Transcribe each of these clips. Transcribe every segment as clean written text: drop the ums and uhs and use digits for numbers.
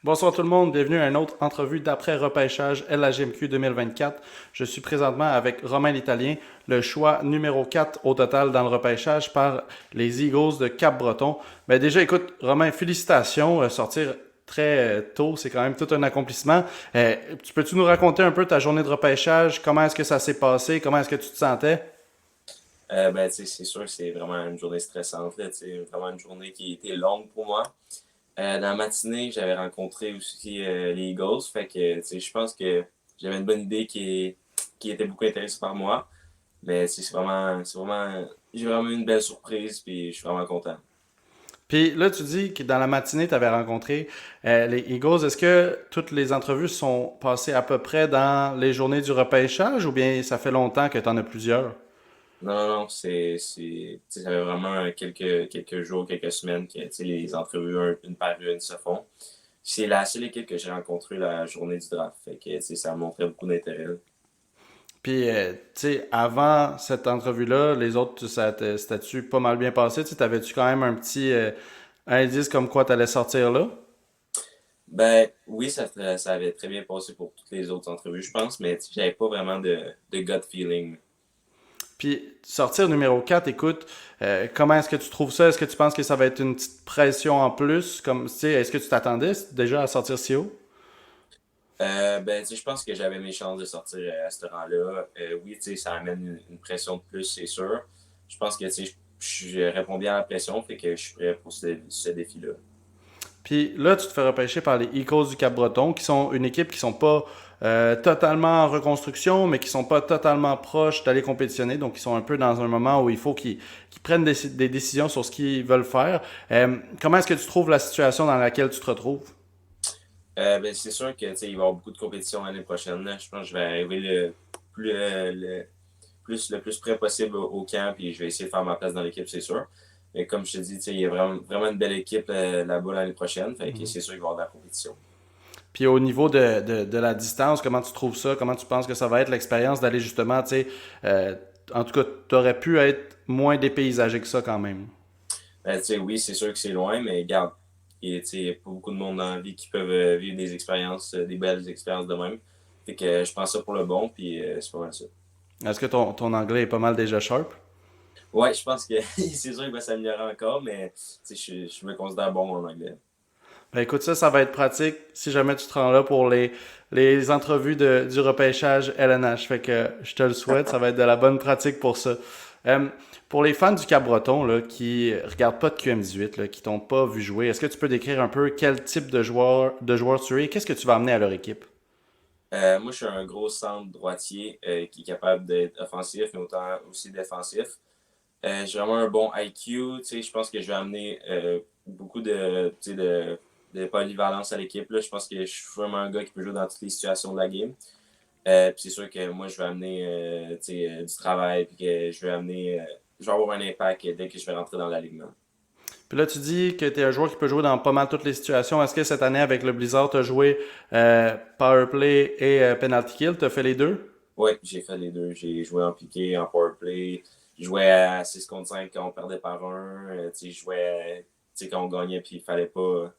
Bonsoir tout le monde, bienvenue à une autre entrevue d'après-repêchage LHMQ 2024. Je suis présentement avec Romain l'Italien, le choix numéro 4 au total dans le repêchage par les Eagles de Cap-Breton. Ben déjà, écoute, Romain, félicitations, sortir très tôt, c'est quand même tout un accomplissement. Peux-tu nous raconter un peu ta journée de repêchage? Comment est-ce que ça s'est passé? Comment est-ce que tu te sentais? Tu sais, c'est sûr que c'est vraiment une journée stressante, là, tu sais, vraiment une journée qui était longue pour moi. Dans la matinée, j'avais rencontré aussi les Eagles, fait que, tu sais, je pense que j'avais une bonne idée qui était beaucoup intéressée par moi. Mais tu sais, j'ai vraiment eu une belle surprise, puis je suis vraiment content. Puis là, tu dis que dans la matinée, tu avais rencontré les Eagles. Est-ce que toutes les entrevues sont passées à peu près dans les journées du repêchage ou bien ça fait longtemps que tu en as plusieurs? Non, non, non, tu sais, ça fait vraiment quelques jours, quelques semaines que, tu sais, les entrevues une par une se font. C'est la seule équipe que j'ai rencontrée la journée du draft, fait que, tu sais, ça montrait beaucoup d'intérêt. Puis, tu sais, avant cette entrevue-là, les autres, c'était-tu pas mal bien passé? Tu sais, t'avais-tu quand même un petit indice comme quoi t'allais sortir là? Ben oui, ça avait très bien passé pour toutes les autres entrevues, je pense, mais j'avais pas vraiment de gut feeling. Puis, sortir numéro 4, écoute, comment est-ce que tu trouves ça? Est-ce que tu penses que ça va être une petite pression en plus? Comme, tu sais, est-ce que tu t'attendais déjà à sortir si haut? Tu sais, je pense que j'avais mes chances de sortir à ce rang-là. Oui, tu sais, ça amène une pression de plus, c'est sûr. Je pense que, tu sais, je réponds bien à la pression, fait que je suis prêt pour ce défi-là. Puis là, tu te fais repêcher par les Eagles du Cap-Breton, qui sont une équipe qui sont pas totalement en reconstruction, mais qui sont pas totalement proches d'aller compétitionner. Donc, ils sont un peu dans un moment où il faut qu'ils prennent des décisions sur ce qu'ils veulent faire. Comment est-ce que tu trouves la situation dans laquelle tu te retrouves? C'est sûr que, tu sais, il va y avoir beaucoup de compétition l'année prochaine, là. Je pense que je vais arriver plus, euh, le, le plus près possible au camp, puis je vais essayer de faire ma place dans l'équipe, c'est sûr. Mais comme je te dis, tu sais, il y a vraiment une belle équipe là-bas l'année prochaine, fait que c'est sûr qu'il va y avoir de la compétition. Puis au niveau de la distance, comment tu trouves ça? Comment tu penses que ça va être l'expérience d'aller justement, tu sais, euh, en tout cas, tu aurais pu être moins dépaysagé que ça quand même. Tu sais, oui, c'est sûr que c'est loin, mais regarde, tu sais, il n'y a pas beaucoup de monde dans la vie qui peuvent vivre des expériences, des belles expériences de même. Fait que je prends ça pour le bon, puis c'est pas mal ça. Est-ce que ton anglais est pas mal déjà sharp? Ouais, je pense que c'est sûr qu'il va s'améliorer encore, mais tu sais, je me considère bon en anglais. Ben écoute, ça va être pratique si jamais tu te rends là pour les entrevues du repêchage LNH. Fait que je te le souhaite, ça va être de la bonne pratique pour ça. Euh, pour les fans du Cap-Breton là, qui regardent pas de QM18, là, qui t'ont pas vu jouer, est-ce que tu peux décrire un peu quel type de joueur tu es? Qu'est-ce que tu vas amener à leur équipe? Moi, je suis un gros centre droitier qui est capable d'être offensif, mais autant aussi défensif. J'ai vraiment un bon IQ. Tu sais, je pense que je vais amener beaucoup tu sais, de polyvalence à l'équipe. Là. Je pense que je suis vraiment un gars qui peut jouer dans toutes les situations de la game. Puis c'est sûr que moi, je vais amener tu sais, du travail, puis que je vais avoir un impact dès que je vais rentrer dans l'alignement. Puis là, tu dis que tu es un joueur qui peut jouer dans pas mal toutes les situations. Est-ce que cette année, avec le Blizzard, tu as joué Power Play et Penalty Kill? Tu as fait les deux? Oui, j'ai fait les deux. J'ai joué en piqué, en powerplay. Je jouais à 6 contre 5 quand on perdait par un. Tu sais, je jouais tu sais, quand on gagnait, puis fallait pas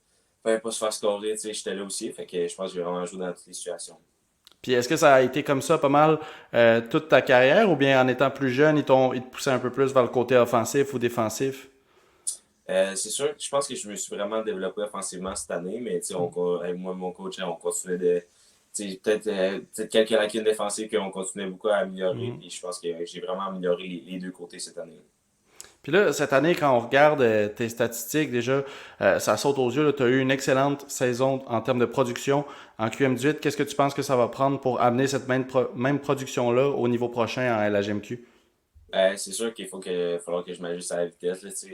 se faire scorer. Tu sais, j'étais là aussi. Fait que je pense que j'ai vraiment joué dans toutes les situations. Puis est-ce que ça a été comme ça pas mal toute ta carrière ou bien en étant plus jeune, ils te poussaient un peu plus vers le côté offensif ou défensif? C'est sûr, je pense que je me suis vraiment développé offensivement cette année, mais tu sais, avec moi et mon coach, on continuait tu sais, peut-être quelques lacunes défensives qu'on continuait beaucoup à améliorer, Mhm. puis je pense que j'ai vraiment amélioré les deux côtés cette année. Puis là, cette année, quand on regarde tes statistiques, déjà, ça saute aux yeux. Tu as eu une excellente saison en termes de production en QM18. Qu'est-ce que tu penses que ça va prendre pour amener cette même production-là au niveau prochain en LHMQ? C'est sûr il va falloir que je m'ajuste à la vitesse. Là, tu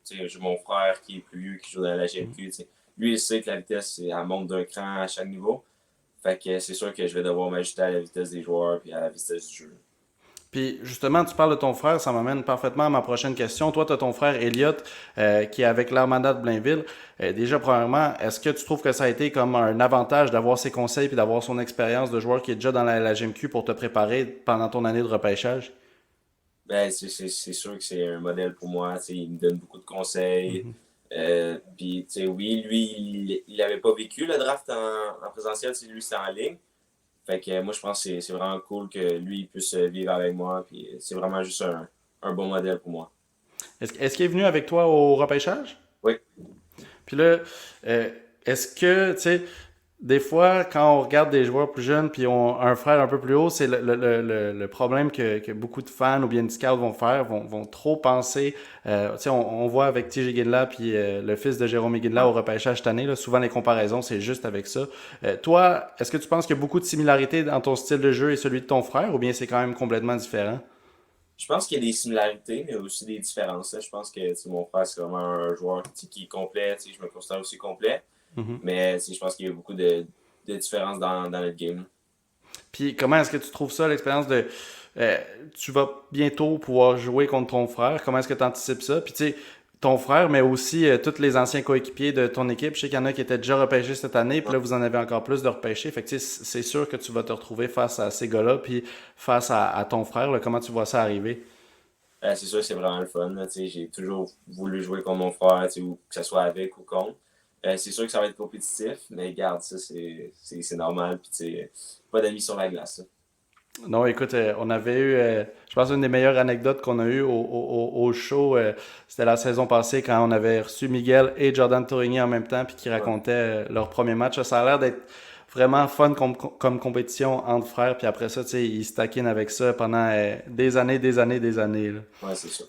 sais, j'ai mon frère qui est plus vieux, qui joue dans la GMQ. Tu sais. Lui, il sait que la vitesse, elle monte d'un cran à chaque niveau. Fait que c'est sûr que je vais devoir m'ajuster à la vitesse des joueurs et à la vitesse du jeu. Puis justement, tu parles de ton frère, ça m'amène parfaitement à ma prochaine question. Toi, tu as ton frère Elliot qui est avec l'Armada de Blainville. Déjà, premièrement, est-ce que tu trouves que ça a été comme un avantage d'avoir ses conseils et d'avoir son expérience de joueur qui est déjà dans la GMQ pour te préparer pendant ton année de repêchage? C'est sûr que c'est un modèle pour moi. Tu sais, il me donne beaucoup de conseils. Puis, tu sais, oui, lui, il n'avait pas vécu le draft en présentiel, lui, c'était en ligne. Fait que moi, je pense que c'est vraiment cool que lui il puisse vivre avec moi. Puis c'est vraiment juste un bon modèle pour moi. Est-ce qu'il est venu avec toi au repêchage? Oui, Puis là, euh, est-ce que, tu sais, des fois, quand on regarde des joueurs plus jeunes puis ont un frère un peu plus haut, c'est le problème que beaucoup de fans ou bien de scouts vont faire, vont trop penser. Tu sais, on voit avec TJ Ginla puis le fils de Jérôme Ginla au repêchage cette année, là, souvent les comparaisons, c'est juste avec ça. Toi, est-ce que tu penses qu'il y a beaucoup de similarités dans ton style de jeu et celui de ton frère ou bien c'est quand même complètement différent? je pense qu'il y a des similarités, mais aussi des différences. Là. Je pense que mon frère, c'est vraiment un joueur qui est complet. Je me considère aussi complet. Mhm. Mais je pense qu'il y a beaucoup de différences dans notre game. Puis comment est-ce que tu trouves ça, l'expérience de... euh, tu vas bientôt pouvoir jouer contre ton frère. Comment est-ce que tu anticipes ça? Puis tu sais, ton frère, mais aussi tous les anciens coéquipiers de ton équipe. Je sais qu'il y en a qui étaient déjà repêchés cette année, puis Ouais. là, vous en avez encore plus de repêchés. Fait que tu sais, c'est sûr que tu vas te retrouver face à ces gars-là, puis face à ton frère. Là. Comment tu vois ça arriver? C'est sûr que c'est vraiment le fun. Là, j'ai toujours voulu jouer contre mon frère, ou que ce soit avec ou contre. C'est sûr que ça va être compétitif, mais garde, ça, c'est normal. Puis, pas d'amis sur la glace. Ça. Non, écoute, on avait eu, je pense, une des meilleures anecdotes qu'on a eues au show. C'était la saison passée quand on avait reçu Miguel et Jordan Torigny en même temps, puis qui Ouais. racontaient leur premier match. Ça a l'air d'être vraiment fun comme compétition entre frères. Puis après ça, tu sais, ils se taquinent avec ça pendant des années, des années, des années. Là. Ouais, c'est ça.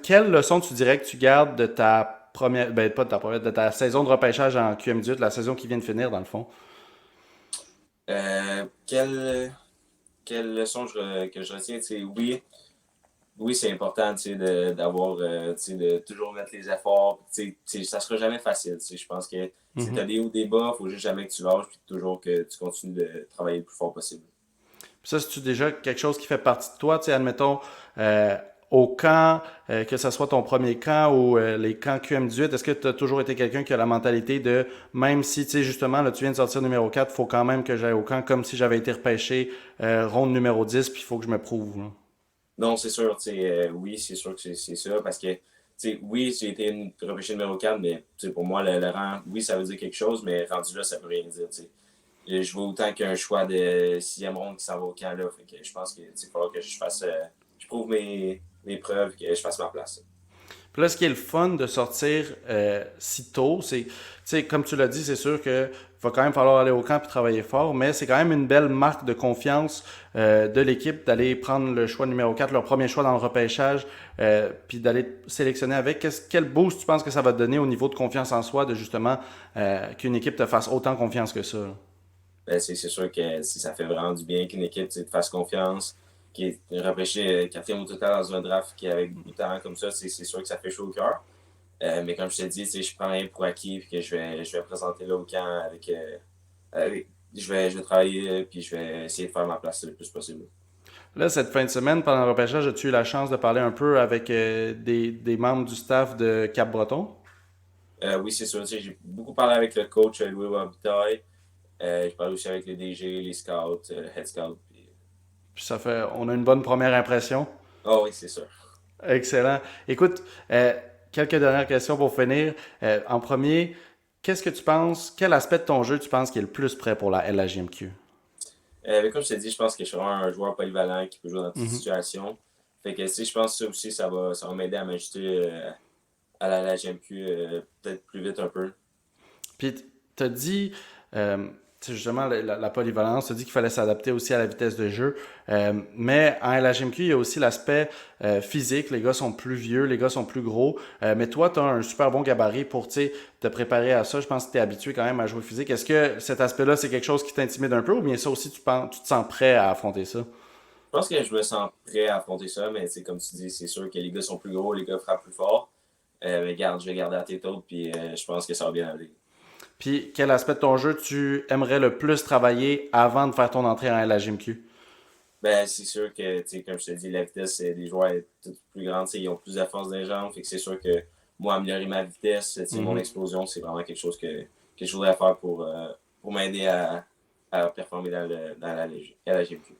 Quelle leçon tu dirais que tu gardes de ta première, ben pas de ta première, de ta saison de repêchage en QM18, la saison qui vient de finir dans le fond? Euh, quelle, quelle leçon que je retiens? Oui, oui, c'est important d'avoir, de toujours mettre les efforts. Ça sera jamais facile. Je pense que tu Mhm. as des hauts, des bas, il faut juste jamais que tu lâches, puis toujours que tu continues de travailler le plus fort possible. Puis ça, c'est-tu déjà quelque chose qui fait partie de toi? Tu sais, admettons, euh, au camp, que ce soit ton premier camp ou les camps QM18, est-ce que tu as toujours été quelqu'un qui a la mentalité de, même si, tu sais, justement, là, tu viens de sortir numéro 4, il faut quand même que j'aille au camp comme si j'avais été repêché ronde numéro 10, puis il faut que je me prouve. Là. Non, c'est sûr, oui, c'est sûr que c'est ça, parce que, oui, j'ai été repêché numéro 4, mais pour moi, le rang, oui, ça veut dire quelque chose, mais rendu là, ça veut rien dire. Je vois autant qu'un choix de sixième ronde qui s'en va au camp là. Fait que je pense que il faudra que je fasse, je prouve mes preuves, que je fasse ma place. Puis là, ce qui est le fun de sortir si tôt, c'est, tu sais, comme tu l'as dit, c'est sûr que va quand même falloir aller au camp et travailler fort, mais c'est quand même une belle marque de confiance de l'équipe d'aller prendre le choix numéro 4, leur premier choix dans le repêchage, puis d'aller sélectionner avec. Quel boost tu penses que ça va te donner au niveau de confiance en soi, de justement qu'une équipe te fasse autant confiance que ça? Là? Ben, c'est sûr que si ça fait vraiment du bien qu'une équipe te fasse confiance, qui est repêché quatrième au total dans un draft qui avec beaucoup de talent comme ça, c'est sûr que ça fait chaud au cœur. Mais comme je te dis, je prends rien pour acquis et que je vais présenter là au camp je vais travailler puis je vais essayer de faire ma place le plus possible. Là, cette fin de semaine, pendant le repêchage, as-tu eu la chance de parler un peu avec des membres du staff de Cap-Breton? Oui, c'est sûr. J'ai beaucoup parlé avec le coach Louis Wabitaille. Je parle aussi avec les DG, les scouts, head scouts. Puis... Puis ça fait, on a une bonne première impression. Oh oui, c'est sûr. Excellent. Écoute, quelques dernières questions pour finir. En premier, qu'est-ce que tu penses, quel aspect de ton jeu tu penses qui est le plus prêt pour la LHJMQ? Mais comme je t'ai dit, je pense que je suis vraiment un joueur polyvalent qui peut jouer dans toute Mhm. situation. Fait que je pense que ça aussi, ça va m'aider à m'ajuster à la GMQ peut-être plus vite un peu. Puis tu as dit, tu sais, justement, la polyvalence, tu as dit qu'il fallait s'adapter aussi à la vitesse de jeu. Mais en LHMQ, il y a aussi l'aspect physique. Les gars sont plus vieux, les gars sont plus gros. Mais toi, tu as un super bon gabarit pour tu sais, te préparer à ça. Je pense que tu es habitué quand même à jouer physique. Est-ce que cet aspect-là, c'est quelque chose qui t'intimide un peu ou bien ça aussi, tu te sens prêt à affronter ça? Je pense que je me sens prêt à affronter ça, mais comme tu dis, c'est sûr que les gars sont plus gros, les gars frappent plus fort. Mais garde, je vais garder la tête haute, puis je pense que ça va bien aller. Puis quel aspect de ton jeu tu aimerais le plus travailler avant de faire ton entrée en LHMQ? Ben, c'est sûr que, comme je te dis, la vitesse des joueurs est toute plus grande. Ils ont plus de force dans les jambes. Fait que c'est sûr que moi, améliorer ma vitesse, mon Mhm. explosion, c'est vraiment quelque chose que je voudrais faire pour m'aider à performer dans la GMQ.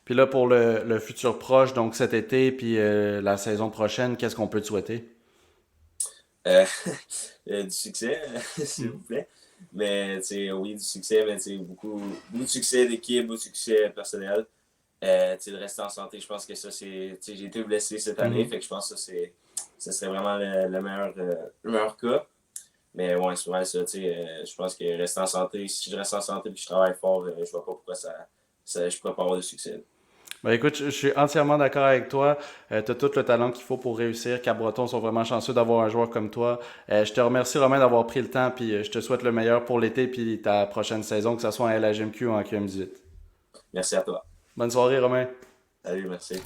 Puis là, pour le futur proche, donc cet été, puis la saison prochaine, qu'est-ce qu'on peut te souhaiter? Euh, du succès, s'il vous plaît. Mais oui, du succès, mais beaucoup, beaucoup de succès d'équipe, beaucoup de succès personnel. De rester en santé, je pense que ça, c'est. J'ai été blessé cette année, Mhm. fait que je pense que ça serait vraiment le meilleur cas. Mais ouais, c'est vrai ça, je pense que rester en santé, si je reste en santé et que je travaille fort, je vois pas pourquoi je pourrais pas avoir de succès. Ben écoute, je suis entièrement d'accord avec toi. Tu as tout le talent qu'il faut pour réussir. Cap-Breton sont vraiment chanceux d'avoir un joueur comme toi. Je te remercie, Romain, d'avoir pris le temps, puis je te souhaite le meilleur pour l'été, puis ta prochaine saison, que ce soit en LHMQ ou en QM18. Merci à toi. Bonne soirée, Romain. Salut, merci.